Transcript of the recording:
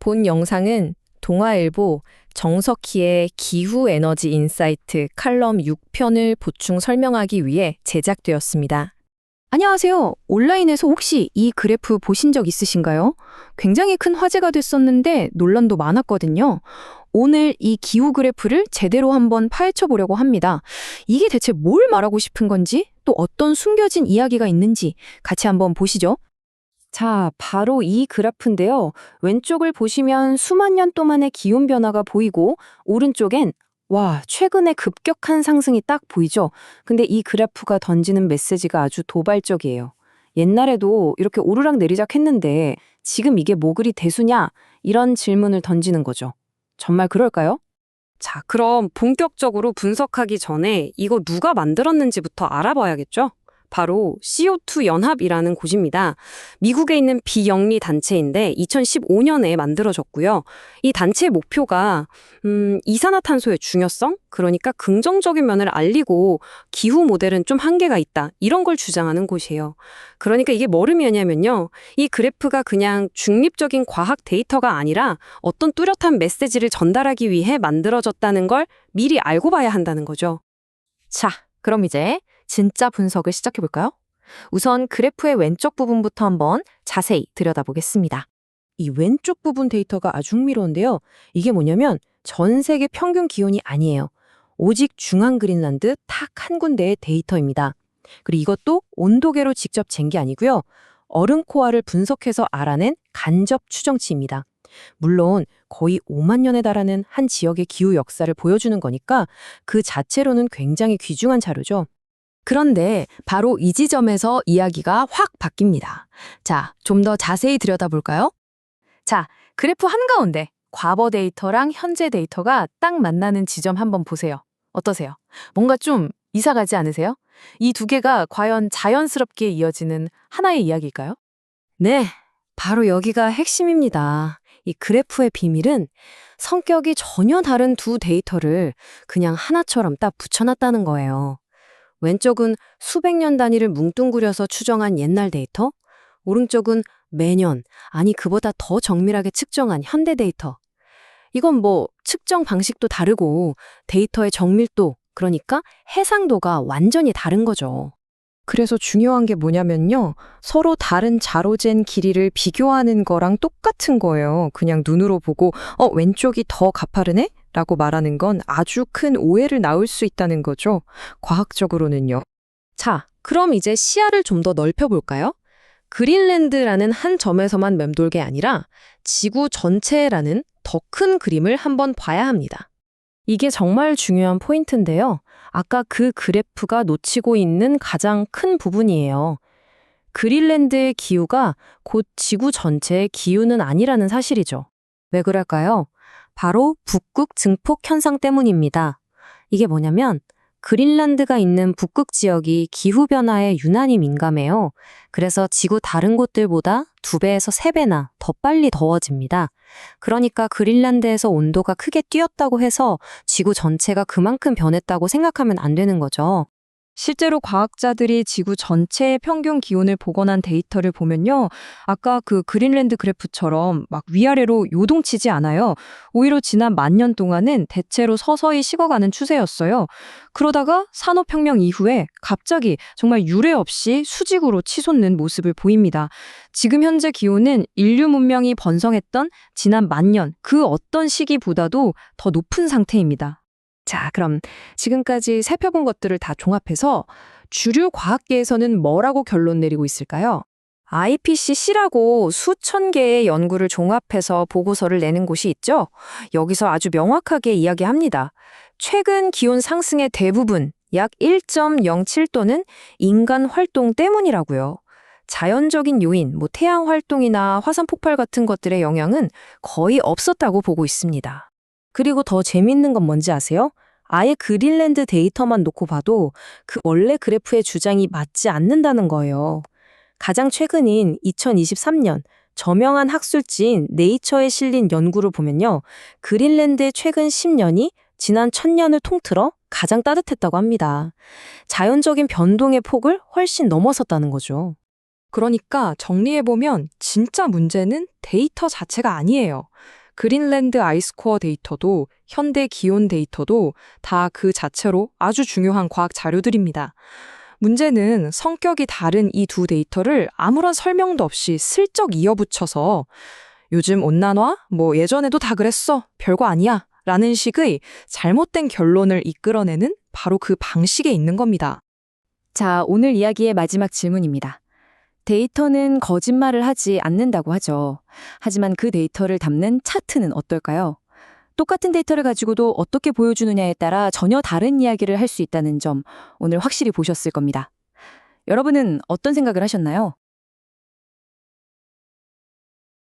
본 영상은 동아일보 정석희의 기후에너지 인사이트 칼럼 6편을 보충 설명하기 위해 제작되었습니다. 안녕하세요. 온라인에서 혹시 이 그래프 보신 적 있으신가요? 굉장히 큰 화제가 됐었는데 논란도 많았거든요. 오늘 이 기후 그래프를 제대로 한번 파헤쳐 보려고 합니다. 이게 대체 뭘 말하고 싶은 건지, 또 어떤 숨겨진 이야기가 있는지 같이 한번 보시죠. 자, 바로 이 그래프인데요. 왼쪽을 보시면 수만 년 동안의 기온 변화가 보이고, 오른쪽엔 최근에 급격한 상승이 딱 보이죠? 근데 이 그래프가 던지는 메시지가 아주 도발적이에요. 옛날에도 이렇게 오르락 내리락 했는데 지금 이게 뭐 그리 대수냐? 이런 질문을 던지는 거죠. 정말 그럴까요? 자, 그럼 본격적으로 분석하기 전에 이거 누가 만들었는지부터 알아봐야겠죠? 바로 CO2 연합이라는 곳입니다. 미국에 있는 비영리 단체인데 2015년에 만들어졌고요. 이 단체의 목표가 이산화탄소의 중요성, 그러니까 긍정적인 면을 알리고 기후 모델은 좀 한계가 있다, 이런 걸 주장하는 곳이에요. 그러니까 이게 뭘 의미하냐면요. 이 그래프가 그냥 중립적인 과학 데이터가 아니라 어떤 뚜렷한 메시지를 전달하기 위해 만들어졌다는 걸 미리 알고 봐야 한다는 거죠. 자, 그럼 이제 진짜 분석을 시작해볼까요? 우선 그래프의 왼쪽 부분부터 한번 자세히 들여다보겠습니다. 이 왼쪽 부분 데이터가 아주 흥미로운데요. 이게 뭐냐면 전 세계 평균 기온이 아니에요. 오직 중앙 그린란드 딱 한 군데의 데이터입니다. 그리고 이것도 온도계로 직접 잰 게 아니고요. 얼음 코어를 분석해서 알아낸 간접 추정치입니다. 물론 거의 5만 년에 달하는 한 지역의 기후 역사를 보여주는 거니까 그 자체로는 굉장히 귀중한 자료죠. 그런데 바로 이 지점에서 이야기가 확 바뀝니다. 자, 좀 더 자세히 들여다볼까요? 자, 그래프 한가운데 과거 데이터랑 현재 데이터가 딱 만나는 지점 한번 보세요. 어떠세요? 뭔가 좀 이사 가지 않으세요? 이 두 개가 과연 자연스럽게 이어지는 하나의 이야기일까요? 네, 바로 여기가 핵심입니다. 이 그래프의 비밀은 성격이 전혀 다른 두 데이터를 그냥 하나처럼 딱 붙여놨다는 거예요. 왼쪽은 수백 년 단위를 뭉뚱그려서 추정한 옛날 데이터, 오른쪽은 매년, 아니 그보다 더 정밀하게 측정한 현대 데이터. 이건 뭐 측정 방식도 다르고 데이터의 정밀도, 그러니까 해상도가 완전히 다른 거죠. 그래서 중요한 게 뭐냐면요. 서로 다른 자로젠 길이를 비교하는 거랑 똑같은 거예요. 그냥 눈으로 보고 왼쪽이 더 가파르네? 라고 말하는 건 아주 큰 오해를 낳을 수 있다는 거죠. 과학적으로는요. 자, 그럼 이제 시야를 좀 더 넓혀볼까요? 그린랜드라는 한 점에서만 맴돌 게 아니라 지구 전체라는 더 큰 그림을 한번 봐야 합니다. 이게 정말 중요한 포인트인데요. 아까 그 그래프가 놓치고 있는 가장 큰 부분이에요. 그린랜드의 기후가 곧 지구 전체의 기후는 아니라는 사실이죠. 왜 그럴까요? 바로 북극 증폭 현상 때문입니다. 이게 뭐냐면 그린란드가 있는 북극 지역이 기후변화에 유난히 민감해요. 그래서 지구 다른 곳들보다 2배에서 3배나 더 빨리 더워집니다. 그러니까 그린란드에서 온도가 크게 뛰었다고 해서 지구 전체가 그만큼 변했다고 생각하면 안 되는 거죠. 실제로 과학자들이 지구 전체의 평균 기온을 복원한 데이터를 보면요. 아까 그 그린랜드 그래프처럼 막 위아래로 요동치지 않아요. 오히려 지난 10,000년 동안은 대체로 서서히 식어가는 추세였어요. 그러다가 산업혁명 이후에 갑자기 정말 유례 없이 수직으로 치솟는 모습을 보입니다. 지금 현재 기온은 인류 문명이 번성했던 지난 10,000년 그 어떤 시기보다도 더 높은 상태입니다. 자, 그럼 지금까지 살펴본 것들을 다 종합해서 주류 과학계에서는 뭐라고 결론 내리고 있을까요? IPCC라고 수천 개의 연구를 종합해서 보고서를 내는 곳이 있죠. 여기서 아주 명확하게 이야기합니다. 최근 기온 상승의 대부분, 약 1.07도는 인간 활동 때문이라고요. 자연적인 요인, 태양 활동이나 화산 폭발 같은 것들의 영향은 거의 없었다고 보고 있습니다. 그리고 더 재밌는 건 뭔지 아세요? 아예 그린랜드 데이터만 놓고 봐도 그 원래 그래프의 주장이 맞지 않는다는 거예요. 가장 최근인 2023년 저명한 학술지인 네이처에 실린 연구를 보면요. 그린랜드의 최근 10년이 지난 1000년을 통틀어 가장 따뜻했다고 합니다. 자연적인 변동의 폭을 훨씬 넘어섰다는 거죠. 그러니까 정리해보면 진짜 문제는 데이터 자체가 아니에요. 그린랜드 아이스코어 데이터도 현대 기온 데이터도 다 그 자체로 아주 중요한 과학 자료들입니다. 문제는 성격이 다른 이 두 데이터를 아무런 설명도 없이 슬쩍 이어붙여서 요즘 온난화? 뭐 예전에도 다 그랬어. 별거 아니야. 라는 식의 잘못된 결론을 이끌어내는 바로 그 방식에 있는 겁니다. 자, 오늘 이야기의 마지막 질문입니다. 데이터는 거짓말을 하지 않는다고 하죠. 하지만 그 데이터를 담는 차트는 어떨까요? 똑같은 데이터를 가지고도 어떻게 보여주느냐에 따라 전혀 다른 이야기를 할 수 있다는 점 오늘 확실히 보셨을 겁니다. 여러분은 어떤 생각을 하셨나요?